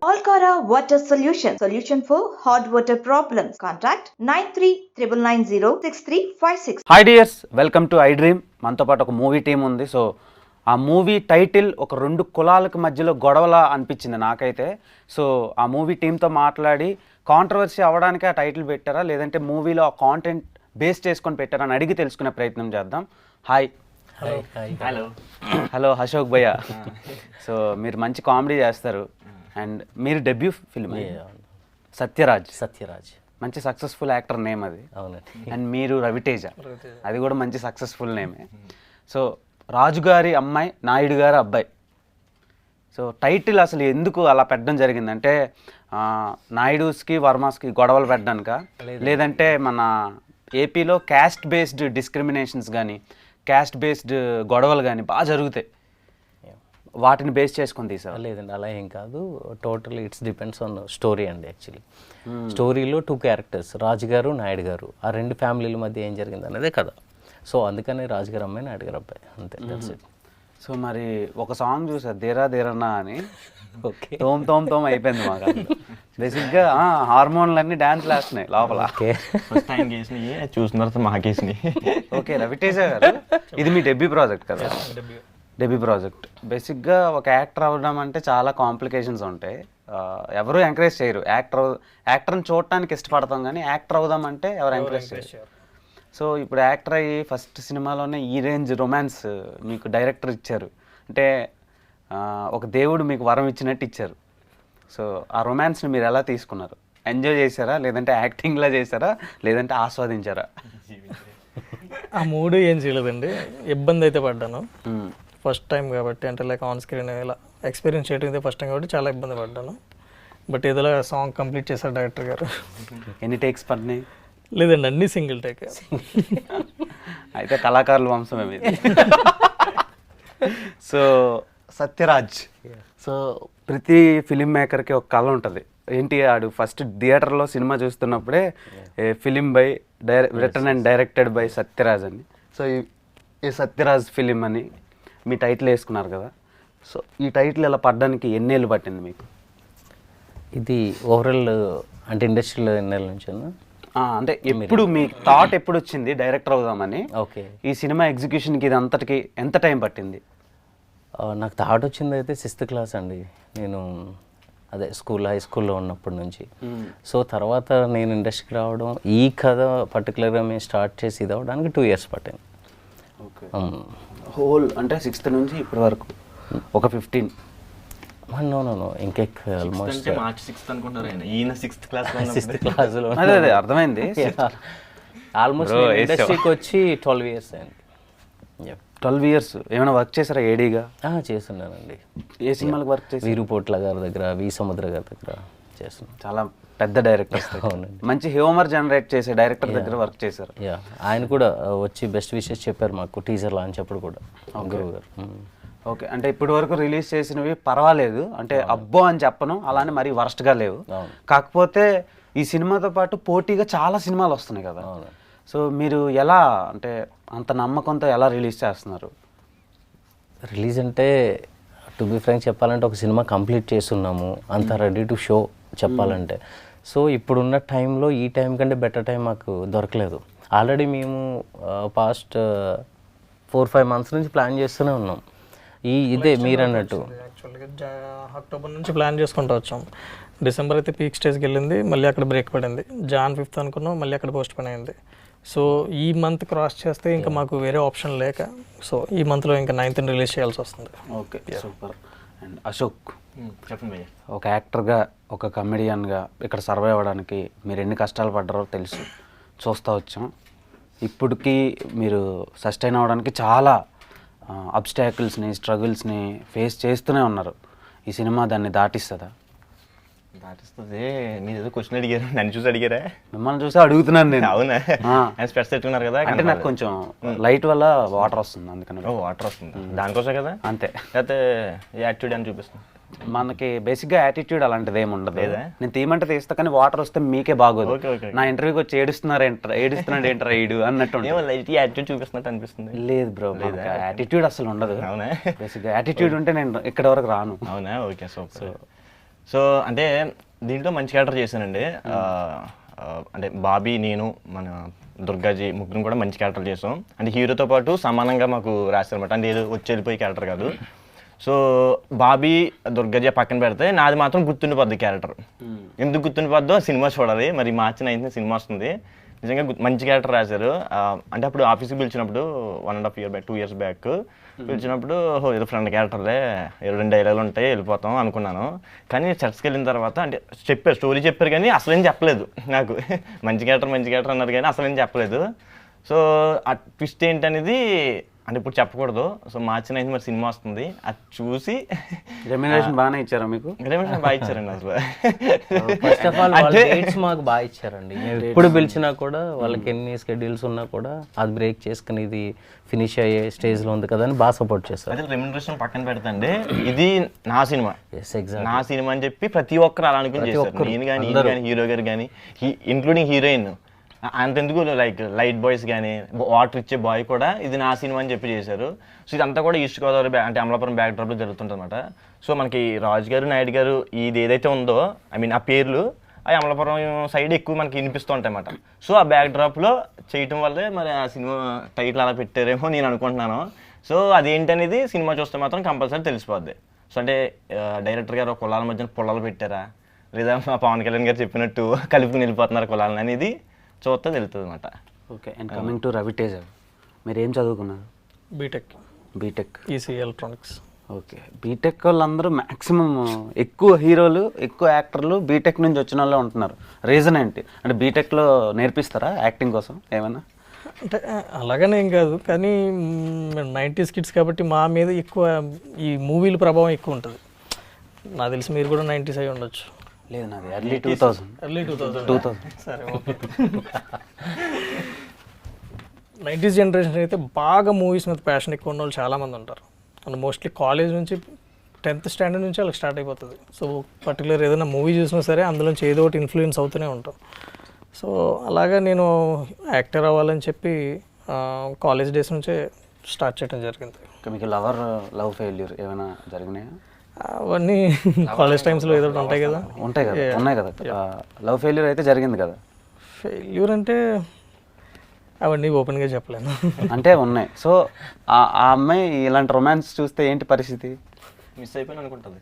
Alcara Water Solution for hot water problems. Contact 9399906356. Hi dears, welcome to I dream. మనతో పాటు ఒక movie team ఉంది. So ఆ movie title ఒక రెండు కులాలకు మధ్యలో గొడవలా అనిపించింది నాకైతే. సో ఆ మూవీ టీంతో మాట్లాడి కాంట్రవర్సీ అవ్వడానికి ఆ టైటిల్ పెట్టారా, లేదంటే మూవీలో ఆ కాంటెంట్ బేస్ చేసుకొని పెట్టారా అని అడిగి తెలుసుకునే ప్రయత్నం చేద్దాం. హాయ్. హలో అశోక్ భయ్య. సో మీరు మంచి కామెడీ చేస్తారు అండ్ మీరు డెబ్యూ ఫిల్మ్ సత్యరాజ్ మంచి సక్సెస్ఫుల్ యాక్టర్ నేమ్ అది. అవునండి. అండ్ మీరు రవితేజ, అది కూడా మంచి సక్సెస్ఫుల్ నేమే. సో రాజు గారి అమ్మాయి, నాయుడు గారి అబ్బాయి. సో టైటిల్ అసలు ఎందుకు అలా పెట్టడం జరిగిందంటే నాయుడుస్కి వర్మాస్కి గొడవలు పెట్టడానిక, లేదంటే మన ఏపీలో క్యాస్ట్ బేస్డ్ డిస్క్రిమినేషన్స్ కానీ క్యాస్ట్ బేస్డ్ గొడవలు కానీ బాగా జరుగుతాయి, వాటిని బేస్ చేసుకొని తీసారు? లేదండి, అలా ఏం కాదు. Total it's depends on story అండి. యాక్చువల్లీ స్టోరీలో 2 క్యారెక్టర్స్, రాజు గారు, నాయుడు గారు, ఆ 2 ఫ్యామిలీల మధ్య ఏం జరిగింది అనేదే కదా. సో అందుకని రాజు గారు అమ్మాయి, నాయుడు గారు అబ్బాయి, అంతే. That's it. సో మరి ఒక సాంగ్ చూసారు, దేరా దేరన్నా అని. ఓకే, తోమ్ అయిపోయింది మాకు. బేసిక్గా హార్మోన్లన్నీ డ్యాన్స్లు వేస్తున్నాయి లోపల. చూసిన తర్వాత మాకేసినాయి. ఓకే, రవితేజ గారు, ఇది మీ డెబ్యూ ప్రాజెక్ట్ కదా? Debut project. బేసిక్గా ఒక యాక్టర్ అవ్వడం అంటే చాలా కాంప్లికేషన్స్ ఉంటాయి. ఎవరు ఎంకరేజ్ చేయరు. యాక్టర్ని చూడటానికి ఇష్టపడతాం కానీ యాక్టర్ అవుదామంటే ఎవరు ఎంకరేజ్ చేయరు. సో ఇప్పుడు యాక్టర్ అయ్యి ఫస్ట్ సినిమాలోనే ఈ రేంజ్ రొమాన్స్ మీకు డైరెక్టర్ ఇచ్చారు అంటే ఒక దేవుడు మీకు వరం ఇచ్చినట్టు ఇచ్చారు. సో ఆ రొమాన్స్ని మీరు ఎలా తీసుకున్నారు? ఎంజాయ్ చేశారా, లేదంటే యాక్టింగ్లా చేశారా, లేదంటే ఆస్వాదించారా? ఆ మూడు ఏం చేయలేదండి. ఇబ్బంది అయితే పడ్డాను ఫస్ట్ టైం కాబట్టి. అంటే లైక్ ఆన్ స్క్రీన్ ఇలా ఎక్స్పీరియన్స్ చేయడం అయితే ఫస్ట్ టైం కాబట్టి చాలా ఇబ్బంది పడ్డాను. బట్ ఏదోలా సాంగ్ కంప్లీట్ చేశారు డైరెక్టర్ గారు. ఎన్ని టేక్స్ పడినాయి? లేదండి, అన్ని సింగిల్ టేక్. అయితే కళాకారుల వంశమే మీది. సో సత్యరాజ్, సో ప్రతి ఫిలిం మేకర్కి ఒక కళ ఉంటుంది. ఏంటి, ఆడు ఫస్ట్ థియేటర్లో సినిమా చూస్తున్నప్పుడే film by written and directed by Sathyaraj అని. సో ఈ సత్యరాజ్ ఫిలిం అని మీ టైటిల్ వేసుకున్నారు కదా. సో ఈ టైటిల్ ఇలా పడ్డానికి ఎన్నేళ్ళు పట్టింది మీకు? ఇది ఓవరాల్ అంటే ఇండస్ట్రీలో ఎన్నేళ్ళ నుంచి అన్నా? అంటే ఎప్పుడు మీ థాట్ ఎప్పుడు వచ్చింది డైరెక్టర్ అవుదామని? ఓకే, ఈ సినిమా ఎగ్జిక్యూషన్కి ఇది అంతటికి ఎంత టైం పట్టింది? నాకు థాట్ వచ్చింది అయితే 6th క్లాస్ అండి. నేను అదే హై స్కూల్లో ఉన్నప్పటి నుంచి. సో తర్వాత నేను ఇండస్ట్రీకి రావడం, ఈ కథ పర్టికులర్గా మేము స్టార్ట్ చేసి ఇది అవ్వడానికి 2 years పట్టింది. ఓకే, హోల్ అంటే 6th నుంచి ఇప్పటి వరకు ఒక 15? నో ఇంకెక్కువ, ఆల్మోస్ట్ మార్చ్ 6th అనుకుంటారు. ఈయన 6th క్లాస్ 6th క్లాస్లో. అదే అర్థమైంది. ఆల్మోస్ట్ ఇండస్ట్రీకి వచ్చి 12 years అయింది. 12 years. ఏమైనా వర్క్ చేశారా ఏడీగా? చేస్తున్నానండి. ఏ సినిమాలకు వర్క్ చేసి? వీరుపోట్ల గారి దగ్గర, వి సముద్ర గారి దగ్గర చేస్తున్నాను. చాలా పెద్ద డైరెక్టర్స్, మంచి హ్యూమర్ జనరేట్ చేసే డైరెక్టర్ దగ్గర వర్క్ చేశారు. ఆయన కూడా వచ్చి బెస్ట్ విషెస్ చెప్పారు మాకు టీజర్ లాంచ్ అప్పుడు కూడా, గురువు గారు. ఓకే, అంటే ఇప్పటి వరకు రిలీజ్ చేసినవి పర్వాలేదు, అంటే అబ్బో అని చెప్పను, అలానే మరీ వరస్ట్గా లేవు. కాకపోతే ఈ సినిమాతో పాటు పోటీగా చాలా సినిమాలు వస్తున్నాయి కదా. సో మీరు ఎలా, అంటే అంత నమ్మకంతో ఎలా రిలీజ్ చేస్తున్నారు? రిలీజ్ అంటే టు బి ఫ్రాంక్ చెప్పాలంటే ఒక సినిమా కంప్లీట్ చేస్తున్నాము, అంత రెడీ టు షో చెప్పాలంటే. సో ఇప్పుడున్న టైంలో ఈ టైం కంటే బెటర్ టైం మాకు దొరకలేదు. ఆల్రెడీ మేము పాస్ట్ 4-5 months నుంచి ప్లాన్ చేస్తూనే ఉన్నాం. ఇదే మీరు అన్నట్టు యాక్చువల్గా అక్టోబర్ నుంచి ప్లాన్ చేసుకుంటూ వచ్చాం. డిసెంబర్ అయితే పీక్ స్టేజ్కి వెళ్ళింది, మళ్ళీ అక్కడ బ్రేక్ పడింది. Jan 5th అనుకున్నాం, మళ్ళీ అక్కడ పోస్ట్ పోన్ అయింది. సో ఈ మంత్ క్రాస్ చేస్తే ఇంకా మాకు వేరే ఆప్షన్ లేక, సో ఈ మంత్లో ఇంకా 9th రిలీజ్ చేయాల్సి వస్తుంది. Okay, super. అండ్ అశోక్, చెప్పండి. ఒక యాక్టర్గా, ఒక కమెడియన్గా ఇక్కడ సర్వైవ్ అవ్వడానికి మీరు ఎన్ని కష్టాలు పడ్డారో తెలుసు, చూస్తూ వచ్చాం. ఇప్పటికీ మీరు సస్టైన్ అవ్వడానికి చాలా అబ్స్టాకిల్స్ని, స్ట్రగుల్స్ని ఫేస్ చేస్తూనే ఉన్నారు. ఈ సినిమా దాన్ని దాటిస్తుందా? దాటిస్తుంది. మీరు ఏదో క్వశ్చన్ అడిగారు, నన్ను చూసి అడిగారా? మిమ్మల్ని చూసి అడుగుతున్నాను నేను. అవునా? స్పెట్స్ పెట్టుకున్నారు కదా. అంటే నాకు కొంచెం లైట్ వల్ల వాటర్ వస్తుంది, అందుకని. వాటర్ వస్తుంది దానికోసం కదా. అంతే. లేకపోతే యాటిట్యూడ్ అని చూపిస్తుంది. మనకి బేసిక్గా యాటిట్యూడ్ అలాంటిది ఏమి ఉండదు. నేను తీయమంటే తీస్తా, కానీ వాటర్ వస్తే మీకే బాగోదు. నా ఇంటర్వ్యూకి వచ్చి ఏడుస్తున్నాడు ఏంట్రా ఈడు అన్నట్టు లైట్ యాటిట్యూడ్ చూపిస్తున్నట్టు అనిపిస్తుంది. లేదు బ్రో, యాటిట్యూడ్ అసలు ఉండదు. అవునా? బేసిక్గా యాటిట్యూడ్ ఉంటే నేను ఇక్కడ వరకు రాను. అవునా? Okay, super. సో అంటే దీంట్లో మంచి క్యారెక్టర్ చేశానండి. అంటే బాబీ, నేను, మన దుర్గాజీ ముగ్గురు కూడా మంచి క్యారెక్టర్ చేసాం. అంటే హీరోతో పాటు సమానంగా మాకు రాశారనమాట. అంటే ఏదో వచ్చి వెళ్ళిపోయే క్యారెక్టర్ కాదు. సో బాబీ, దుర్గాజీ పక్కన పెడితే నాది మాత్రం గుర్తుండిపోద్ది క్యారెక్టర్. ఎందుకు గుర్తుండిపోద్దో సినిమా చూడాలి. మరి మార్చి 9th సినిమా వస్తుంది. నిజంగా మంచి క్యారెక్టర్ రాశారు. అంటే అప్పుడు ఆఫీస్కి పిలిచినప్పుడు 1.5 years బ్యాక్, 2 years బ్యాక్ పిలిచినప్పుడు ఏదో ఫ్రెండ్ క్యారెక్టర్లే, 2 డైలాగులు ఉంటాయి వెళ్ళిపోతాం అనుకున్నాను. కానీ చర్చ్కి వెళ్ళిన తర్వాత అంటే చెప్పారు, స్టోరీ చెప్పారు, కానీ అసలేం చెప్పలేదు నాకు. మంచి క్యారెక్టర్ అన్నారు కానీ అసలేం చెప్పలేదు. సో ఆ ట్విస్ట్ ఏంటనేది అంటే ఇప్పుడు చెప్పకూడదు. సో మార్చి 9th మరి సినిమా వస్తుంది, అది చూసి. రెమ్యునరేషన్ బాగానే ఇచ్చారా మీకు? రెమ్యునరేషన్ బాగా ఇచ్చారండి అసలు. ఫస్ట్ ఆఫ్ ఆల్ వాళ్ళ డేట్స్ మాకు బాగా ఇచ్చారండి. మేము ఎప్పుడు పిలిచినా కూడా వాళ్ళకి ఎన్ని షెడ్యూల్స్ ఉన్నా కూడా అది బ్రేక్ చేసుకుని ఇది ఫినిష్ అయ్యే స్టేజ్లో ఉంది కదా అని బాగా సపోర్ట్ చేస్తారు. అదే రెమ్యునరేషన్ పక్కన పెడతండి, ఇది నా సినిమా, నా సినిమా అని చెప్పి ప్రతి ఒక్కరు అలా అనుకుని చేశారు. నేను కానీ హీరో గారు కానీ, ఇంక్లూడింగ్ హీరోయిన్, అంతెందుకు లైట్ బాయ్స్ కానీ, వాటర్ ఇచ్చే బాయ్ కూడా ఇది నా సినిమా అని చెప్పి చేశారు. సో ఇదంతా కూడా ఈస్ట్ గోదావరి అంటే అమలాపురం బ్యాక్ డ్రాప్లో జరుగుతుంటుంది అనమాట. సో మనకి రాజు గారు, నాయుడు గారు ఇది ఏదైతే ఉందో, ఐ మీన్ ఆ పేర్లు అవి అమలాపురం సైడ్ ఎక్కువ మనకి వినిపిస్తూ ఉంటాయి అన్నమాట. సో ఆ బ్యాక్ డ్రాప్లో చేయటం వల్లే మరి ఆ సినిమా టైటిల్ అలా పెట్టారేమో నేను అనుకుంటున్నాను. సో అదేంటనేది సినిమా చూస్తే మాత్రం కంపల్సరీ తెలిసిపోద్ది. సో అంటే డైరెక్టర్ గారు కులాల మధ్యన పొలాలు పెట్టారా, లేదా మా పవన్ కళ్యాణ్ గారు చెప్పినట్టు కలుపుకుని వెళ్ళిపోతున్నారు కులాలని అనేది చూస్తే తెలుస్తుంది అనమాట. Okay. And coming to Raviteja, మీరు ఏం చదువుకున్నారు? B Tech EC electronics. Okay. B Tech వాళ్ళందరూ మ్యాక్సిమం ఎక్కువ హీరోలు, ఎక్కువ యాక్టర్లు బీటెక్ నుంచి వచ్చిన వాళ్ళే ఉంటున్నారు. రీజన్ ఏంటి? అంటే బీటెక్లో నేర్పిస్తారా యాక్టింగ్ కోసం ఏమైనా? అంటే అలాగనే ఏం కాదు, కానీ 90s కిడ్స్ కాబట్టి మా మీద ఎక్కువ ఈ మూవీల ప్రభావం ఎక్కువ ఉంటుంది. నాకు తెలిసి మీరు కూడా 90s అయి ఉండొచ్చు. లేదు, నాది ఎర్లీ 2000. సరే, ఓకే. 90s జనరేషన్ అయితే బాగా మూవీస్ మీద ప్యాషన్ ఎక్కువ ఉన్న వాళ్ళు చాలామంది ఉంటారు. అండ్ మోస్ట్లీ కాలేజ్ నుంచి 10th స్టాండర్డ్ నుంచి వాళ్ళకి స్టార్ట్ అయిపోతుంది. సో పర్టికులర్ ఏదైనా మూవీ చూసినా సరే అందులోంచి ఏదో ఒకటి ఇన్ఫ్లుయెన్స్ అవుతూనే ఉంటాం. సో అలాగా నేను యాక్టర్ అవ్వాలని చెప్పి కాలేజ్ డేస్ నుంచే స్టార్ట్ చేయడం జరిగింది. మీకు లవ్ ఫెయిల్యూర్ ఏమైనా జరిగినాయా? అవన్నీ కాలేజ్ టైమ్స్లో ఏదో ఒకటి ఉంటాయి కదా. ఉన్నాయి కదా. లవ్ ఫెయిల్యూర్ అయితే జరిగింది కదా. ఫెయిల్యూర్ అంటే అవన్నీ ఓపెన్గా చెప్పలేను. అంటే ఉన్నాయి. సో ఆ అమ్మాయి ఇలాంటి రొమాన్స్ చూస్తే ఏంటి పరిస్థితి? మిస్ అయిపోయిన అనుకుంటుంది.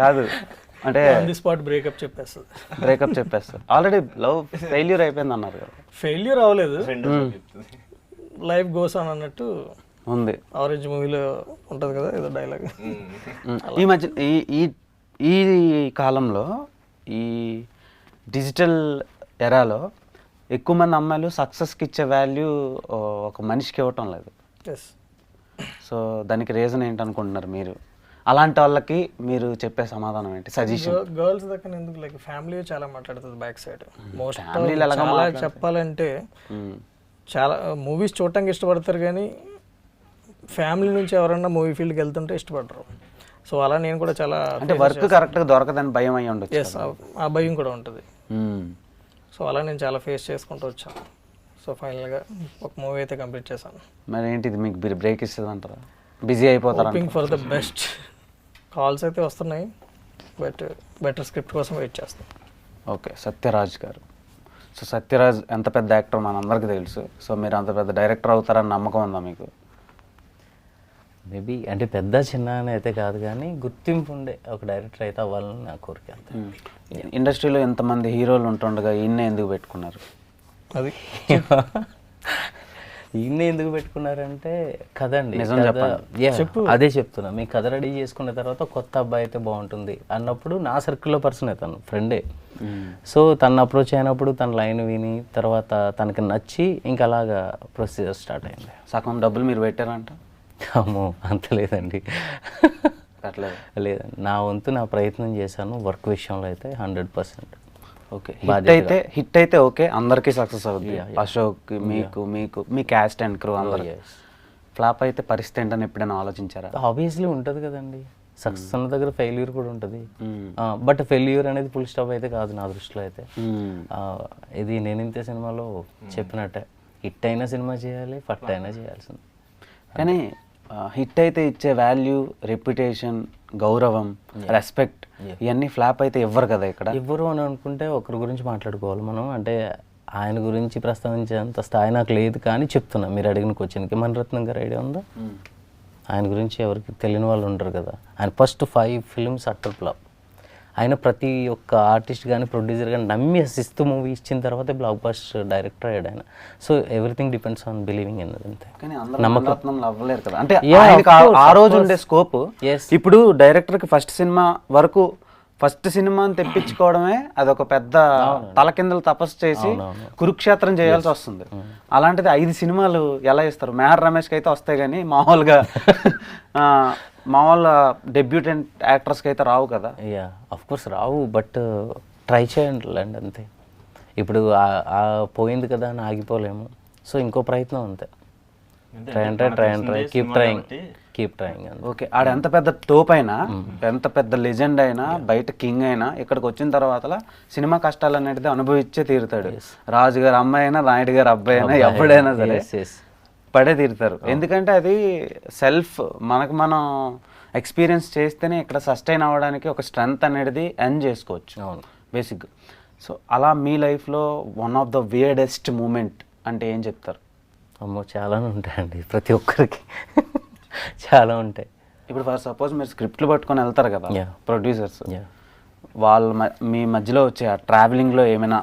కాదు, అంటే స్పాట్ బ్రేకప్ చెప్పేస్తారు. ఆల్రెడీ లవ్ ఫెయిల్యూర్ అయిపోయింది అన్నారు కదా. ఫెయిల్యూర్ అవ్వలేదు, లైఫ్ గోస్ ఆన్ అన్నట్టు ఉంది. ఆరెంజ్ మూవీలో ఉంటుంది కదా ఏదో డైలాగ్. ఈ మధ్య ఈ కాలంలో ఈ డిజిటల్ ఎరాలో ఎక్కువ మంది అమ్మాయిలు సక్సెస్కి ఇచ్చే వాల్యూ ఒక మనిషికి ఇవ్వటం లేదు. సో దానికి రీజన్ ఏంటి అనుకుంటున్నారు మీరు? అలాంటి వాళ్ళకి మీరు చెప్పే సమాధానం ఏంటి, సజెషన్? గర్ల్స్ దగ్గర ఎందుకు, లైక్ ఫ్యామిలీ చాలా మాట్లాడుతుంది బ్యాక్ సైడ్. మోస్ట్ చెప్పాలంటే చాలా మూవీస్ చూడటానికి ఇష్టపడతారు, కానీ ఫ్యామిలీ నుంచి ఎవరన్నా మూవీ ఫీల్డ్కి వెళ్తుంటే ఇష్టపడరు. సో అలా నేను కూడా చాలా, అంటే వర్క్ కరెక్ట్గా దొరకదని భయం అయ్యి ఉండొచ్చు. ఎస్, ఆ భయం కూడా ఉంటుంది. సో అలా నేను చాలా ఫేస్ చేసుకుంటూ వచ్చాను. సో ఫైనల్గా ఒక మూవీ అయితే కంప్లీట్ చేశాను. మరి ఏంటిది మీకు బ్రేక్ ఇస్తుంది అంటారా? బిజీ అయిపోతారు? Hoping for the best. Calls అయితే వస్తున్నాయి, బట్ బెటర్ స్క్రిప్ట్ కోసం వెయిట్ చేస్తాం. ఓకే. సత్యరాజ్ గారు, సో సత్యరాజ్ ఎంత పెద్ద యాక్టర్ మనందరికీ తెలుసు. సో మీరు అంత పెద్ద డైరెక్టర్ అవుతారని నమ్మకం ఉందా మీకు? మేబీ అంటే పెద్ద చిన్న అని అయితే కాదు, కానీ గుర్తింపు ఉండే ఒక డైరెక్టర్ అయితే అవ్వాలని నా కోరిక. ఇండస్ట్రీలో ఎంతమంది హీరోలు ఉంటుండగా ఈయన్నే ఎందుకు పెట్టుకున్నారు? అది ఈయన ఎందుకు పెట్టుకున్నారంటే కదండి, నిజం చెప్పు. అదే చెప్తున్నా. మీ కథ రెడీ చేసుకున్న తర్వాత కొత్త అబ్బాయి అయితే బాగుంటుంది అన్నప్పుడు నా సర్కిల్లో పర్సన్ తను ఫ్రెండే. సో తను అప్రోచ్ అయినప్పుడు తన లైన్ విని తర్వాత తనకి నచ్చి ఇంకా అలాగా ప్రొసీజర్ స్టార్ట్ అయింది. సగం డబ్బులు మీరు పెట్టారంట? అమ్మో అంత లేదండి, లేదండి. నా వంతు నా ప్రయత్నం చేశాను వర్క్ విషయంలో అయితే 100%. ఓకే. హిట్ అయితే ఓకే, అందరికీ సక్సెస్ అవుతుంది. అశోక్, మీకు మీ క్యాస్ట్ అండ్ క్రూ అందరూ. ఫ్లాప్ అయితే పరిస్థితి ఏంటని ఎప్పుడైనా ఆలోచించారా? ఆబ్వియస్లీ ఉంటుంది కదండి, సక్సెస్ అన్న దగ్గర ఫెయిల్యూర్ కూడా ఉంటుంది. బట్ ఫెయిల్యూర్ అనేది ఫుల్ స్టాప్ అయితే కాదు నా దృష్టిలో అయితే. ఇది నేనింతే సినిమాలో చెప్పినట్టే, హిట్ అయిన సినిమా చేయాలి, ఫట్ అయినా చేయాల్సింది. కానీ హిట్ అయితే ఇచ్చే వాల్యూ, రెప్యుటేషన్, గౌరవం, రెస్పెక్ట్ ఇవన్నీ ఫ్లాప్ అయితే ఇవ్వరు కదా ఇక్కడ. ఇవ్వరు అని అనుకుంటే ఒకరి గురించి మాట్లాడుకోవాలి మనం. అంటే ఆయన గురించి ప్రస్తావించేంత స్థాయి నాకు లేదు, కానీ చెప్తున్నా మీరు అడిగిన క్వశ్చన్కి. మణిరత్నం గారు ఐడియా ఉందా? ఆయన గురించి ఎవరికి తెలియని వాళ్ళు ఉంటారు కదా. ఆయన ఫస్ట్ 5 ఫిల్మ్స్ అట్టర్ ఫ్లాప్. ఆయన ప్రతి ఒక్క ఆర్టిస్ట్ కానీ ప్రొడ్యూసర్ కానీ నమ్మి 6th మూవీ ఇచ్చిన తర్వాత బ్లాక్ బస్టర్ డైరెక్టర్ అయ్యాడు ఆయన. So everything depends on believing అన్నది అంతే. నమ్మకం అవ్వలేరు కదా. అంటే ఆ రోజు ఉండే స్కోప్ ఇప్పుడు డైరెక్టర్కి ఫస్ట్ సినిమాని తెప్పించుకోవడమే అదొక పెద్ద తలకిందలు తపస్సు చేసి కురుక్షేత్రం చేయాల్సి వస్తుంది. అలాంటిది 5 సినిమాలు ఎలా ఇస్తారు? మెహర్ రమేష్కి అయితే వస్తాయి, కానీ మామూలు డెబ్యూటెంట్ యాక్టర్స్కి అయితే రావు కదా. Of course Rao, but try చేయండి అంతే. ఇప్పుడు పోయింది కదా అని ఆగిపోలేము. సో ఇంకో ప్రయత్నం అంతే. Try keep trying. ఓకే, ఆడ ఎంత పెద్ద తోపు అయినా, ఎంత పెద్ద లెజెండ్ అయినా, బయట కింగ్ అయినా, ఇక్కడికి వచ్చిన తర్వాత సినిమా కష్టాలు అనేది అనుభవించే తీరుతాడు. రాజు గారు అమ్మాయి అయినా, నాయుడు గారు అబ్బాయి అయినా, ఎవడైనా సరే పడే తీరుతారు. ఎందుకంటే అది సెల్ఫ్ మనం ఎక్స్పీరియన్స్ చేస్తేనే ఇక్కడ సస్టైన్ అవ్వడానికి ఒక స్ట్రెంగ్త్ అనేది ఎర్న్ చేసుకోవచ్చు బేసిక్గా. సో అలా మీ లైఫ్లో one of the weirdest moment అంటే ఏం చెప్తారు? అమ్మో చాలానే ఉంటాయండి, ప్రతి ఒక్కరికి చాలా ఉంటాయి. ఇప్పుడు ఫర్ సపోజ్ మీరు స్క్రిప్ట్లు పట్టుకొని వెళ్తారు కదా ప్రొడ్యూసర్స్, మీ మధ్యలో వచ్చే ట్రావెలింగ్లో ఏమైనా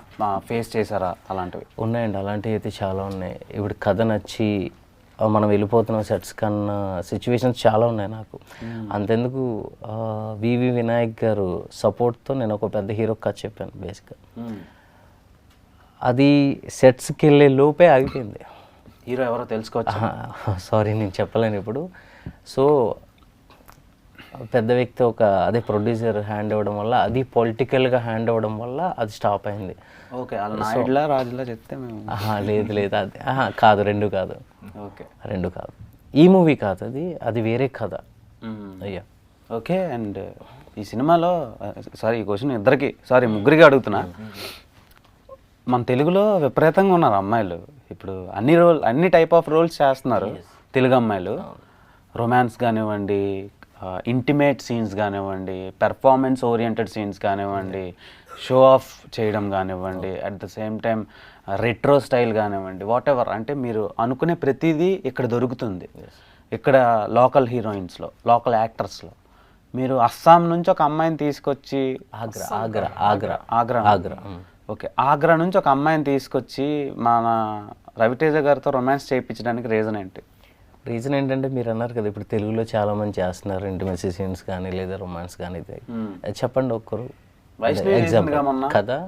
ఫేస్ చేశారా అలాంటివి? ఉన్నాయండి, అలాంటివి అయితే చాలా ఉన్నాయి. ఇప్పుడు కథ నచ్చి మనం వెళ్ళిపోతున్నాం సెట్స్ కన్నా సిచ్యువేషన్స్ చాలా ఉన్నాయి నాకు. అంతెందుకు వివి వినాయక్ గారు సపోర్ట్తో నేను ఒక పెద్ద హీరో కథ చెప్పాను బేసిక్గా. అది సెట్స్కి వెళ్ళే లోపే ఆగిపోయింది. హీరో ఎవరో తెలుసుకోవచ్చు? సారీ నేను చెప్పలేను ఇప్పుడు. సో పెద్ద వ్యక్తి అదే ప్రొడ్యూసర్ హ్యాండ్ ఇవ్వడం వల్ల, అది పొలిటికల్గా హ్యాండ్ ఇవ్వడం వల్ల అది స్టాప్ అయింది. ఓకే, నాయుడులా రాజులా చెప్తే లేదు అది కాదు, రెండు కాదు. ఓకే, రెండు కాదు, ఈ మూవీ కాదు, అది వేరే కథ. అయ్యా ఓకే. అండ్ ఈ సినిమాలో ఈ క్వశ్చన్ ముగ్గురికి అడుగుతున్నా. మన తెలుగులో విపరీతంగా ఉన్నారు అమ్మాయిలు. ఇప్పుడు అన్ని టైప్ ఆఫ్ రోల్స్ చేస్తున్నారు తెలుగు అమ్మాయిలు. రొమాన్స్ కానివ్వండి, ఇంటిమేట్ సీన్స్ కానివ్వండి, పెర్ఫార్మెన్స్ ఓరియంటెడ్ సీన్స్ కానివ్వండి, షో ఆఫ్ చేయడం కానివ్వండి, at the same time retro style కానివ్వండి, వాట్ ఎవర్. అంటే మీరు అనుకునే ప్రతిదీ ఇక్కడ దొరుకుతుంది. ఇక్కడ లోకల్ హీరోయిన్స్లో, లోకల్ యాక్టర్స్లో. మీరు అస్సాం నుంచి ఒక అమ్మాయిని తీసుకొచ్చి ఆగ్రా ఓకే, ఆగ్రా నుంచి ఒక అమ్మాయిని తీసుకొచ్చి మన రవితేజ గారితో రొమాన్స్ చేయించడానికి రీజన్ ఏంటి? రీజన్ ఏంటంటే మీరు అన్నారు కదా, ఇప్పుడు తెలుగులో చాలా మంది చేస్తున్నారు ఇంటిమసీ సీన్స్ కానీ లేదా రొమాన్స్ కానీ. చెప్పండి ఒక్కరు ఎగ్జాంపుల్ కదా.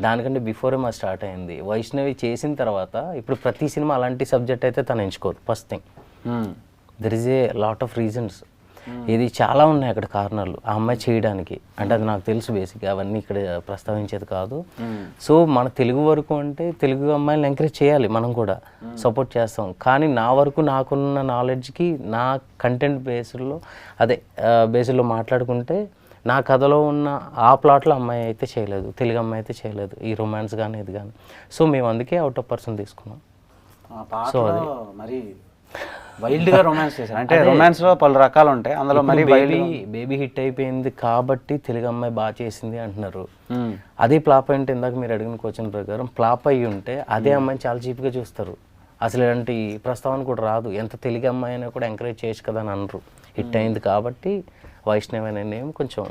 దానికంటే బిఫోరే మా స్టార్ట్ అయింది. వైష్ణవి చేసిన తర్వాత ఇప్పుడు ప్రతి సినిమా అలాంటి సబ్జెక్ట్ అయితే తను ఎంచుకోదు. First thing, there is a lot of reasons. ఇది చాలా ఉన్నాయి అక్కడ కారణాలు ఆ అమ్మాయి చేయడానికి. అంటే అది నాకు తెలుసు బేసిక్గా, అవన్నీ ఇక్కడ ప్రస్తావించేది కాదు. సో మన తెలుగు వరకు అంటే తెలుగు అమ్మాయిని ఎంకరేజ్ చేయాలి, మనం కూడా సపోర్ట్ చేస్తాం. కానీ నా వరకు నాకున్న నాలెడ్జ్కి, నా కంటెంట్ బేస్లో మాట్లాడుకుంటే, నా కథలో ఉన్న ఆ ప్లాట్లో అమ్మాయి అయితే చేయలేదు, తెలుగు అమ్మాయి అయితే చేయలేదు ఈ రొమాన్స్ కానీ ఇది కానీ. సో మేము అందుకే అవుట్ ఆఫ్ పర్సన్ తీసుకున్నాం. సో అది మరి వైల్డ్గా రొమాన్స్ చేశారు. అంటే రొమాన్స్లో పలు రకాలు ఉంటాయి, అందులో మరి బేబీ హిట్ అయిపోయింది కాబట్టి తెలుగు అమ్మాయి బాగా చేసింది అంటున్నారు. అదే ఫ్లాప్ అంటే ఇందాక మీరు అడిగిన క్వశ్చన్ ప్రకారం ఫ్లాప్ అయ్యి ఉంటే అదే అమ్మాయిని చాలా చీప్గా చూస్తారు. అసలు ఇలాంటి ప్రస్తావన కూడా రాదు. ఎంత తెలుగు అమ్మాయి అయినా కూడా ఎంకరేజ్ చేయొచ్చు కదా అని అనరు. హిట్ అయింది కాబట్టి వైష్ణవి అనే నేమ్ కొంచెం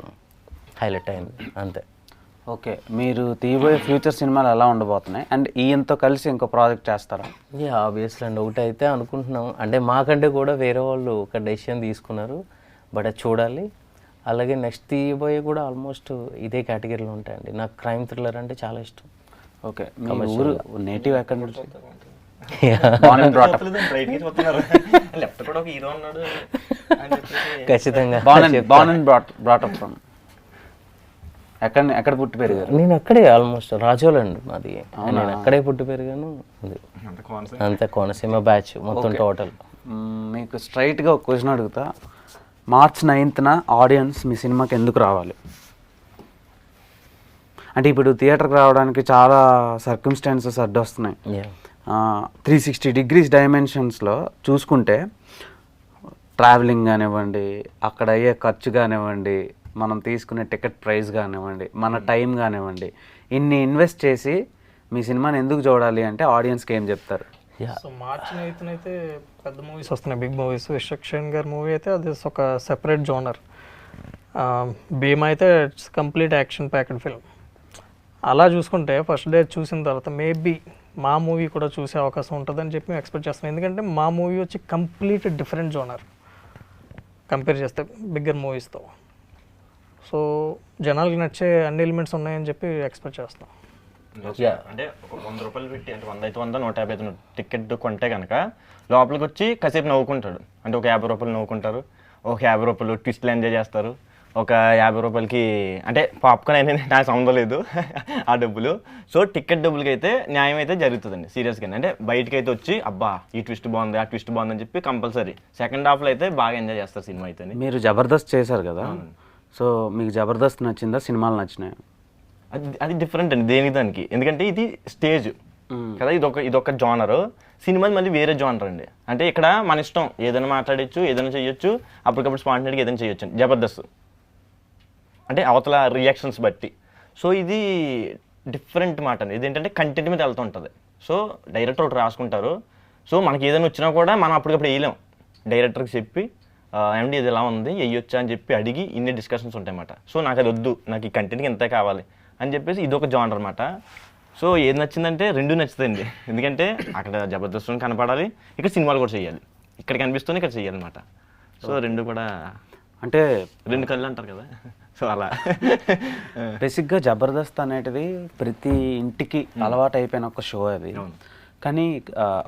హైలైట్ అయింది అంతే. ఓకే, మీరు తీయబోయే ఫ్యూచర్ సినిమాలు ఎలా ఉండబోతున్నాయి? అండ్ ఈయనతో కలిసి ఇంకో ప్రాజెక్ట్ చేస్తారా? ఆబ్వియస్లీ అండి, ఒకటి అయితే అనుకుంటున్నాం. అంటే మాకంటే కూడా వేరే వాళ్ళు ఒక డెసిషన్ తీసుకున్నారు, బట్ అది చూడాలి. అలాగే నెక్స్ట్ తీయబోయే కూడా ఆల్మోస్ట్ ఇదే కేటగిరీలో ఉంటాయండి. నాకు క్రైమ్ థ్రిల్లర్ అంటే చాలా ఇష్టం. ఓకే, మీ ఊరు నేటివ్ ఎక్కడ నుంచి? ఖచ్చితంగా ఎక్కడ పుట్టి పెరిగారు? నేను అక్కడే ఆల్మోస్ట్ రాజోలండి మాది. నేను అక్కడే పుట్టి పెరిగాను. అంతే, కోనసీమ బ్యాచ్ మొత్తం టోటల్. మీకు స్ట్రైట్గా ఒక క్వశ్చన్ అడుగుతా. March 9th ఆడియన్స్ మీ సినిమాకి ఎందుకు రావాలి? అంటే ఇప్పుడు థియేటర్కి రావడానికి చాలా సర్కమ్స్టాన్సెస్ అడ్డొస్తున్నాయి. 360 degrees డైమెన్షన్స్లో చూసుకుంటే ట్రావెలింగ్ కానివ్వండి, అక్కడ అయ్యే ఖర్చు కానివ్వండి, మనం తీసుకునే టికెట్ ప్రైస్ కానివ్వండి, మన టైం కానివ్వండి, ఇన్ని ఇన్వెస్ట్ చేసి మీ సినిమాని ఎందుకు చూడాలి అంటే ఆడియన్స్కి ఏం చెప్తారు? సో March 9th అయితే పెద్ద మూవీస్ వస్తున్నాయి, బిగ్ మూవీస్. విశ్వక్షేణ్ గారి మూవీ అయితే అది ఒక సెపరేట్ జోనర్. భీమా అయితే it's complete action packed film. అలా చూసుకుంటే ఫస్ట్ డే చూసిన తర్వాత మేబీ మా మూవీ కూడా చూసే అవకాశం ఉంటుందని చెప్పి మేము ఎక్స్పెక్ట్ చేస్తున్నాం. ఎందుకంటే మా మూవీ వచ్చి కంప్లీట్ డిఫరెంట్ జోనర్ కంపేర్ చేస్తే బిగ్గర్ మూవీస్తో. సో జనాలకి నచ్చే అన్ని ఎలిమెంట్స్ ఉన్నాయని చెప్పి ఎక్స్పెక్ట్ చేస్తాం. అంటే ₹100 పెట్టి, అంటే 100 అయితే 100, 150 టికెట్ కొంటే కనుక లోపలికి వచ్చి కాసేపు నవ్వుకుంటాడు. అంటే ఒక ₹50 నవ్వుకుంటారు, ఒక ₹50 ట్విస్ట్లు ఎంజాయ్ చేస్తారు, ఒక ₹50కి అంటే పాప్కార్న్ అయితే నాకు సంబంధం లేదు ఆ డబ్బులు. సో టికెట్ డబ్బులకి అయితే న్యాయం అయితే జరుగుతుందండి సీరియస్గా. అంటే బయటకి అయితే వచ్చి అబ్బా ఈ ట్విస్ట్ బాగుంది, ఆ ట్విస్ట్ బాగుందని చెప్పి కంపల్సరీ సెకండ్ హాఫ్లో అయితే బాగా ఎంజాయ్ చేస్తారు సినిమా అయితే. మీరు జబర్దస్త్ చేశారు కదా, సో మీకు జబర్దస్త్ నచ్చిందా, సినిమాలు నచ్చినాయి? అది డిఫరెంట్ అండి దేనికి దానికి. ఎందుకంటే ఇది స్టేజ్ కదా, ఇదొక జానరు. సినిమా మళ్ళీ వేరే జానర్ అండి. అంటే ఇక్కడ మన ఇష్టం ఏదైనా మాట్లాడచ్చు, ఏదైనా చేయొచ్చు, అప్పటికప్పుడు స్పాంటేనియస్గా ఏదైనా చేయొచ్చు అండి. జబర్దస్త్ అంటే అవతల రియాక్షన్స్ బట్టి. సో ఇది డిఫరెంట్ మాట అండి. ఇదేంటంటే కంటెంట్ మీద వెళ్తూ ఉంటుంది. సో డైరెక్టర్ ఒకటి రాసుకుంటారు. సో మనకి ఏదైనా వచ్చినా కూడా మనం అప్పటికప్పుడు వేయలేం. డైరెక్టర్కి చెప్పి ఏమండి ఇది ఎలా ఉంది వేయొచ్చా అని చెప్పి అడిగి ఇన్ని డిస్కషన్స్ ఉంటాయన్నమాట. సో నాకు అది వద్దు, నాకు ఈ కంటెంట్కి ఇంతే కావాలి అని చెప్పేసి ఇదొక జానర్ అనమాట. సో ఏది నచ్చిందంటే రెండు నచ్చుతాయండి. ఎందుకంటే అక్కడ జబర్దస్త్ కనపడాలి, ఇక్కడ సినిమాలు కూడా చేయాలి, ఇక్కడ కనిపిస్తుంది ఇక్కడ చేయాలన్నమాట. సో రెండు కూడా అంటే రెండు కళ్ళు అంటారు కదా, సో అలా. బేసిక్గా జబర్దస్త్ అనేటిది ప్రతి ఇంటికి అలవాటు అయిపోయిన ఒక షో అది. కానీ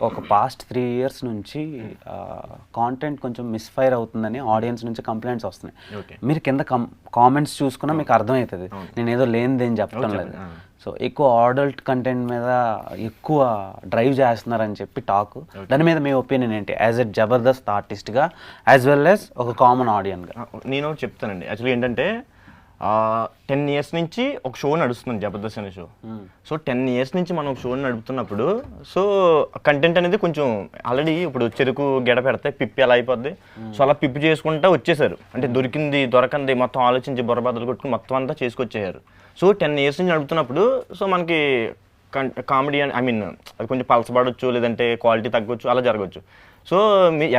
ఒక పాస్ట్ 3 years నుంచి కాంటెంట్ కొంచెం మిస్ఫైర్ అవుతుందని ఆడియన్స్ నుంచి కంప్లైంట్స్ వస్తున్నాయి. మీరు కింద కామెంట్స్ చూసుకున్నా మీకు అర్థమవుతుంది, నేను ఏదో లేనిదేం చెప్పడం లేదు. సో ఎక్కువ అడల్ట్ కంటెంట్ మీద ఎక్కువ డ్రైవ్ చేస్తున్నారని చెప్పి టాక్. దాని మీద మీ ఒపీనియన్ ఏంటి యాజ్ ఎ జబర్దస్త్ ఆర్టిస్ట్గా యాజ్ వెల్ యాజ్ ఒక కామన్ ఆడియన్గా? నేను చెప్తానండి. యాక్చువల్లీ ఏంటంటే 10 years నుంచి ఒక షో నడుస్తుంది జబర్దస్త్ అనే షో. సో 10 years నుంచి మనం ఒక షోని నడుపుతున్నప్పుడు సో కంటెంట్ అనేది కొంచెం ఆల్రెడీ ఇప్పుడు చెరుకు గెడ పెడితే పిప్పి అలా అయిపోద్ది. సో అలా పిప్పి చేసుకుంటా వచ్చేసారు. అంటే దొరకంది మొత్తం ఆలోచించి బొరబాదలు కొట్టుకుని మొత్తం అంతా చేసుకొచ్చేసారు. సో 10 years నుంచి నడుపుతున్నప్పుడు సో మనకి కామెడీ ఐ మీన్ అది కొంచెం పలసపడవచ్చు, లేదంటే క్వాలిటీ తగ్గొచ్చు, అలా జరగవచ్చు. సో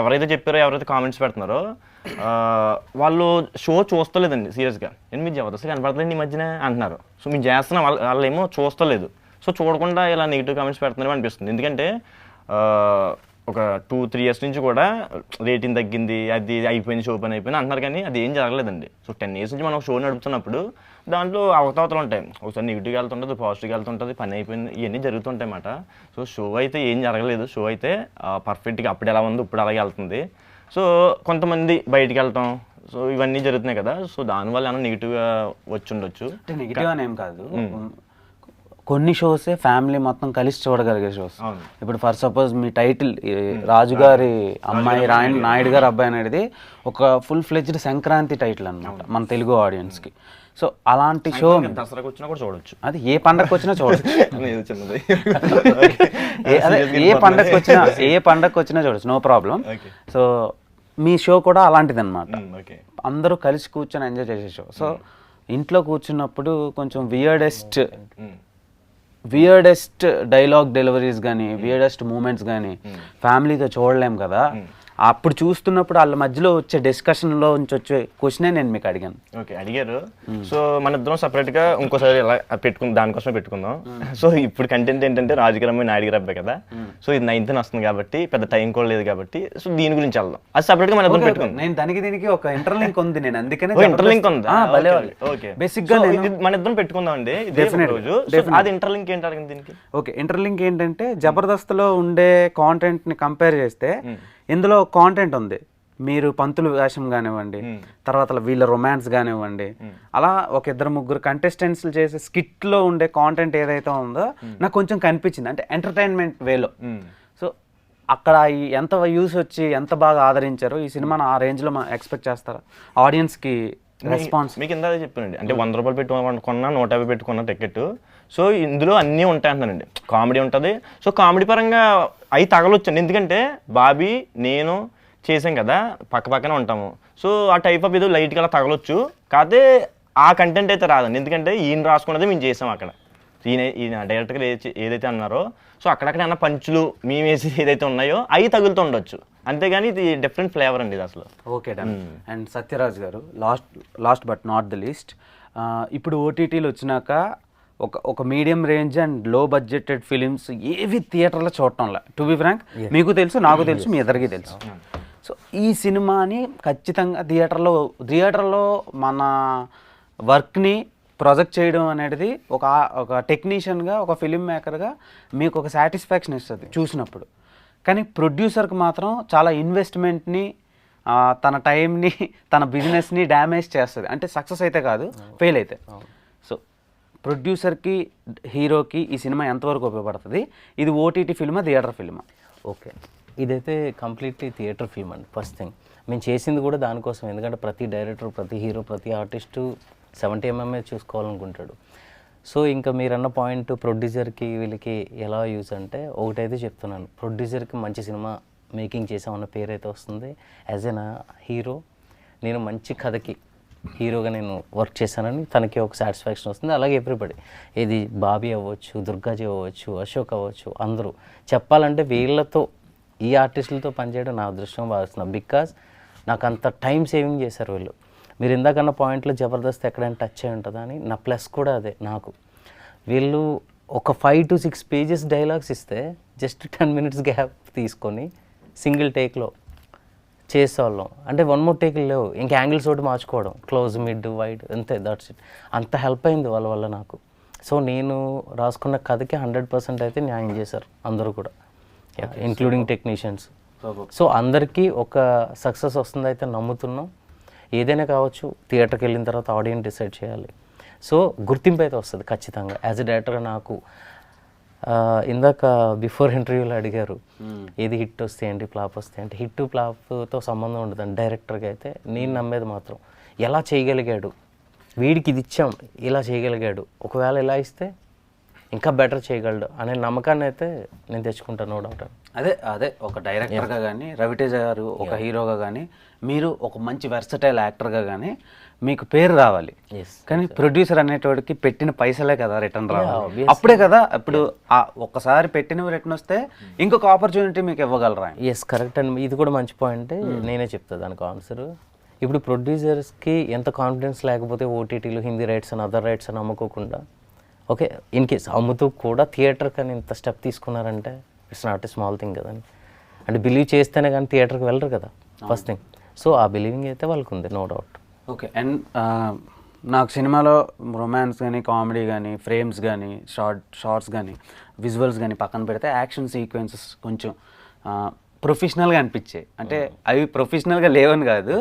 ఎవరైతే చెప్పారో, ఎవరైతే కామెంట్స్ పెడుతున్నారో వాళ్ళు షో చూస్తలేదండి సీరియస్గా. నేను మీరు జబర్దస్త్ కనపడలేదు ఈ మధ్యన అంటున్నారు. సో మేము చేస్తున్నాం, వాళ్ళు ఏమో చూస్తలేదు. సో చూడకుండా ఇలా నెగిటివ్ కామెంట్స్ పెడుతున్నారో అనిపిస్తుంది. ఎందుకంటే ఒక 2-3 years నుంచి కూడా రేటింగ్ తగ్గింది, అది అయిపోయింది, షో పని అయిపోయింది అంటున్నారు, కానీ అది ఏం జరగలేదండి. సో 10 years నుంచి మనం షో నడుపుతున్నప్పుడు దాంట్లో అవతవతలు ఉంటాయి. ఒకసారి నెగిటివ్గా వెళ్తుంటుంది, పాజిటివ్గా వెళ్తుంటుంది, పని అయిపోయింది, ఇవన్నీ జరుగుతుంటాయి అన్నమాట. సో షో అయితే ఏం జరగలేదు. షో అయితే పర్ఫెక్ట్గా అప్పుడు ఎలా ఉంది ఇప్పుడు అలాగే వెళ్తుంది. సో కొంతమంది బయటికి వెళ్తాం, సో ఇవన్నీ జరుగుతున్నాయి కదా. సో దానివల్ల ఏమైనా నెగిటివ్గా వచ్చి ఉండొచ్చు. అంటే నెగిటివ్ అని ఏం కాదు, కొన్ని షోసే ఫ్యామిలీ మొత్తం కలిసి చూడగలిగే షోస్. ఇప్పుడు ఫర్ సపోజ్ మీ టైటిల్ రాజుగారి అమ్మాయి నాయుడు గారి అబ్బాయి అనేది ఒక ఫుల్ ఫ్లెడ్జ్డ్ సంక్రాంతి టైటిల్ అనమాట మన తెలుగు ఆడియన్స్కి. సో అలాంటి షో దసరాకు వచ్చినా కూడా చూడొచ్చు, అది ఏ పండగకి వచ్చినా చూడొచ్చు, చిన్నది అదే ఏ పండగకి వచ్చినా చూడొచ్చు, నో ప్రాబ్లం. సో మీ షో కూడా అలాంటిది అనమాట, అందరూ కలిసి కూర్చొని ఎంజాయ్ చేసే షో. సో ఇంట్లో కూర్చున్నప్పుడు కొంచెం వియర్డెస్ట్ డైలాగ్ డెలివరీస్ కానీ వియర్డెస్ట్ మూమెంట్స్ కానీ ఫ్యామిలీతో చూడలేం కదా. అప్పుడు చూస్తున్నప్పుడు వాళ్ళ మధ్యలో వచ్చే డిస్కషన్లో నుంచి వచ్చే క్వశ్చనే నేను మీకు అడిగాను. ఓకే, అడిగారు. సో మన ఇద్దరం సపరేట్గా ఇంకోసారి ఇలా దానికోసమే పెట్టుకుందాం. సో ఇప్పుడు కంటెంట్ ఏంటంటే రాజుగారి అమ్మాయి నాయుడు గారి అబ్బాయి కదా. సో ఇది 9th వస్తుంది కాబట్టి పెద్ద టైం కూడా లేదు కాబట్టి సో దీని గురించి వెళ్దాం. అది సపరేట్గా మన ఇద్దరం పెట్టుకుందాం. నేను దీనికి ఒక ఇంటర్లింక్ ఉంది, నేను అందుకనే ఇంటర్లింక్ ఉంది. ఓకే, బేసిక్గా మన ఇద్దరం పెట్టుకుందాం అండి. అది ఇంటర్లింక్ ఏంటి అడిగింది దీనికి? ఓకే, ఇంటర్లింక్ ఏంటంటే జబర్దస్త్లో ఉండే కాంటెంట్ని కంపేర్ చేస్తే ఇందులో కాంటెంట్ ఉంది. మీరు పంతులు వేషం కానివ్వండి, తర్వాత వీళ్ళ రొమాన్స్ కానివ్వండి, అలా ఒక 2-3 కంటెస్టెంట్స్లు చేసే స్కిట్లో ఉండే కాంటెంట్ ఏదైతే ఉందో నాకు కొంచెం కనిపించింది, అంటే ఎంటర్టైన్మెంట్ వేలో. సో అక్కడ ఎంత యూస్ వచ్చి ఎంత బాగా ఆదరించారో ఈ సినిమాను ఆ రేంజ్లో మనం ఎక్స్పెక్ట్ చేస్తారా? ఆడియన్స్కి రెస్పాన్స్ మీకు ఇందా చెప్పానండి, అంటే 100 రూపాయలు పెట్టి కొన్నా 150 పెట్టుకున్న టికెట్. సో ఇందులో అన్నీ ఉంటాయి అంటున్నానండి. కామెడీ ఉంటుంది. సో కామెడీ పరంగా అవి తగలొచ్చండి, ఎందుకంటే బాబీ నేను చేసాం కదా, పక్క పక్కనే ఉంటాము. సో ఆ టైప్ ఆఫ్ ఏదో లైట్గా అలా తగలొచ్చు, కాకపోతే ఆ కంటెంట్ అయితే రాదండి. ఎందుకంటే ఈయన రాసుకున్నది మేము చేసాం అక్కడ. ఈయన డైరెక్ట్గా ఏదైతే అన్నారో, సో అక్కడక్కడ అన్న పంచులు మేము వేసి ఏదైతే ఉన్నాయో అవి తగులుతూ ఉండొచ్చు, అంతేగాని ఇది డిఫరెంట్ ఫ్లేవర్ అండి ఇది అసలు. Okay done. అండ్ సత్యరాజ్ గారు, last but not the least, ఇప్పుడు ఓటీటీలు వచ్చినాక ఒక మీడియం రేంజ్ అండ్ లో బడ్జెటెడ్ ఫిలిమ్స్ ఏవి థియేటర్లో చూడటంలా. టు బి ఫ్రాంక్, మీకు తెలుసు, నాకు తెలుసు, మీ ఇద్దరికి తెలుసు. సో ఈ సినిమాని ఖచ్చితంగా థియేటర్లో మన వర్క్ని ప్రొజెక్ట్ చేయడం అనేది ఒక టెక్నీషియన్గా, ఒక ఫిలిం మేకర్గా మీకు ఒక సాటిస్ఫాక్షన్ ఇస్తుంది చూసినప్పుడు. కానీ ప్రొడ్యూసర్కి మాత్రం చాలా ఇన్వెస్ట్మెంట్ని, తన టైంని, తన బిజినెస్ని డ్యామేజ్ చేస్తుంది. అంటే సక్సెస్ అయితే కాదు, ఫెయిల్ అయితే. సో ప్రొడ్యూసర్కి, హీరోకి ఈ సినిమా ఎంతవరకు ఉపయోగపడుతుంది? ఇది ఓటీటీ ఫిల్మా, థియేటర్ ఫిల్మా? ఓకే, ఇదైతే కంప్లీట్లీ థియేటర్ ఫిల్మ్ అండి. ఫస్ట్ థింగ్ మేము చేసింది కూడా దానికోసం. ఎందుకంటే ప్రతి డైరెక్టర్, ప్రతి హీరో, ప్రతి ఆర్టిస్టు 70 mm చూసుకోవాలనుకుంటాడు. సో ఇంకా మీరన్న పాయింట్ ప్రొడ్యూసర్కి వీళ్ళకి ఎలా యూజ్ అంటే, ఒకటైతే చెప్తున్నాను, ప్రొడ్యూసర్కి మంచి సినిమా మేకింగ్ చేసామన్న పేరు అయితే వస్తుంది. యాజ్ ఎన్ హీరో నేను మంచి కథకి హీరోగా నేను వర్క్ చేశానని తనకి ఒక సాటిస్ఫాక్షన్ వస్తుంది. అలాగే ఎవ్రీబడి, ఇది బాబీ అవ్వచ్చు, దుర్గాజీ అవ్వచ్చు, అశోక్ అవ్వచ్చు, అందరూ చెప్పాలంటే వీళ్ళతో, ఈ ఆర్టిస్టులతో పనిచేయడం నా అదృష్టం భావిస్తున్నాను. బికాజ్ నాకు అంత టైం సేవింగ్ చేశారు వీళ్ళు. మీరు ఇందాకన్న పాయింట్లో జబర్దస్త్ ఎక్కడైనా టచ్ అయి ఉంటుందా అని, నా ప్లస్ కూడా అదే. నాకు వీళ్ళు ఒక 5 to 6 pages డైలాగ్స్ ఇస్తే జస్ట్ 10 minutes గ్యాప్ తీసుకొని సింగిల్ టేక్లో చేసేవాళ్ళం. అంటే 1 more టేక్ లేవు, ఇంకా యాంగిల్స్ ఒకటి మార్చుకోవడం, క్లోజ్, మిడ్, వైడ్, అంతే, దట్స్ ఇట్. అంత హెల్ప్ అయింది వాళ్ళ వల్ల నాకు. సో నేను రాసుకున్న కథకి 100% అయితే న్యాయం చేశారు అందరూ కూడా, ఇంక్లూడింగ్ టెక్నీషియన్స్. సో అందరికీ ఒక సక్సెస్ వస్తుంది అయితే నమ్ముతున్నాం. ఏదైనా కావచ్చు, థియేటర్కి వెళ్ళిన తర్వాత ఆడియన్స్ డిసైడ్ చేయాలి. సో గుర్తింపు అయితే వస్తుంది ఖచ్చితంగా. యాజ్ ఎ డైరెక్టర్గా నాకు ఇందాక బిఫోర్ ఇంటర్వ్యూలో అడిగారు ఏది హిట్ వస్తే ఏంటి, ఫ్లాప్ వస్తే ఏంటి. హిట్ ఫ్లాప్తో సంబంధం ఉండదండి. డైరెక్టర్గా అయితే నేను నమ్మేది మాత్రం ఎలా చేయగలిగాడు, వీడికి ఇది ఇచ్చాం ఇలా చేయగలిగాడు, ఒకవేళ ఇలా ఇస్తే ఇంకా బెటర్ చేయగలడు అనే నమ్మకాన్ని అయితే నేను తెచ్చుకుంటాను, నో డౌట్. అదే ఒక డైరెక్టర్గా కానీ, రవితేజ గారు ఒక హీరోగా కానీ, మీరు ఒక మంచి వెర్సటైల్ యాక్టర్గా కానీ మీకు పేరు రావాలి. కానీ ప్రొడ్యూసర్ అనేటోడికి పెట్టిన పైసలే కదా రిటర్న్ రావాలి. అప్పుడే కదా, ఇప్పుడు ఒక్కసారి పెట్టినవి రిటర్న్ వస్తే ఇంకొక ఆపర్చునిటీ మీకు ఇవ్వగలరా? ఎస్, కరెక్ట్ అండి. ఇది కూడా మంచి పాయింట్. నేనే చెప్తాను దానికి ఆన్సర్. ఇప్పుడు ప్రొడ్యూసర్స్కి ఎంత కాన్ఫిడెన్స్ లేకపోతే ఓటీటీలు, హిందీ రైట్స్ అని, అదర్ రైట్స్ అని అమ్ముకోకుండా, ఓకే ఇన్ కేస్ అమ్ముతూ కూడా థియేటర్ కానీ ఇంత స్టెప్ తీసుకున్నారంటే it's not a small thing కదండి. అంటే బిలీవ్ చేస్తేనే కానీ థియేటర్కి వెళ్ళరు కదా, ఫస్ట్ థింగ్. సో ఆ బిలీవింగ్ అయితే వాళ్ళకు ఉంది, నో డౌట్. ఓకే. అండ్ నాకు సినిమాలో రొమాన్స్ కానీ, కామెడీ కానీ, ఫ్రేమ్స్ కానీ, షార్ట్స్ కానీ, విజువల్స్ కానీ పక్కన పెడితే యాక్షన్ సీక్వెన్సెస్ కొంచెం ప్రొఫెషనల్గా అనిపించాయి. అంటే అవి ప్రొఫెషనల్గా లేవని కాదు,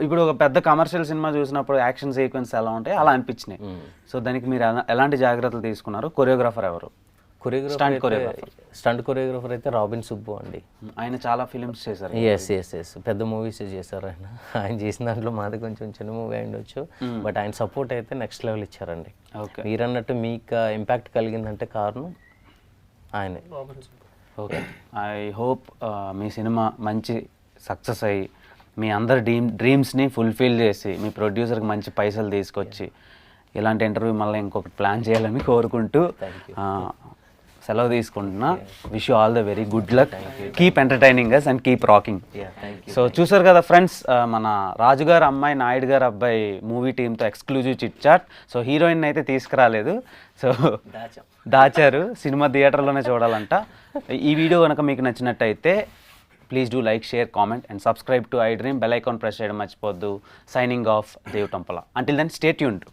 ఇప్పుడు ఒక పెద్ద కమర్షియల్ సినిమా చూసినప్పుడు యాక్షన్ సీక్వెన్స్ ఎలా ఉంటాయి అలా అనిపించినాయి. సో దానికి మీరు ఎలాంటి జాగ్రత్తలు తీసుకున్నారు? కొరియోగ్రాఫర్ ఎవరు? స్టంట్ కొరియోగ్రాఫర్ అయితే రాబిన్ సుబ్బు అండి. ఆయన చాలా ఫిలిమ్స్ చేశారు. ఎస్ పెద్ద మూవీస్ చేశారు ఆయన. ఆయన చేసిన దాంట్లో మాది కొంచెం చిన్న మూవీ అయి ఉండొచ్చు, బట్ ఆయన సపోర్ట్ అయితే నెక్స్ట్ లెవెల్ ఇచ్చారండి. మీరు అన్నట్టు మీకు ఇంపాక్ట్ కలిగిందంటే కారణం ఆయనే. Okay, I hope me cinema మంచి సక్సెస్ అయ్యి మీ అందరి డ్రీమ్స్ని ఫుల్ఫిల్ చేసి మీ ప్రొడ్యూసర్కి మంచి పైసలు తీసుకొచ్చి ఇలాంటి ఇంటర్వ్యూ మళ్ళీ ఇంకొకటి ప్లాన్ చేయాలని కోరుకుంటూ సెలవు తీసుకుంటున్నా. Wish you all the very good luck, keep entertaining us and keep rocking. So చూసారు కదా ఫ్రెండ్స్, మన రాజుగారు అమ్మాయి, నాయుడు గారు అబ్బాయి మూవీ టీంతో exclusive chit chat. So heroine అయితే తీసుకురాలేదు, సో దాచారు, సినిమా థియేటర్లోనే చూడాలంట. ఈ వీడియో కనుక మీకు నచ్చినట్టయితే please do like, share, comment and subscribe to I dream. Bell icon press చేయడం మర్చిపోద్దు. Signing off, Dev Tampala. Until then stay tuned.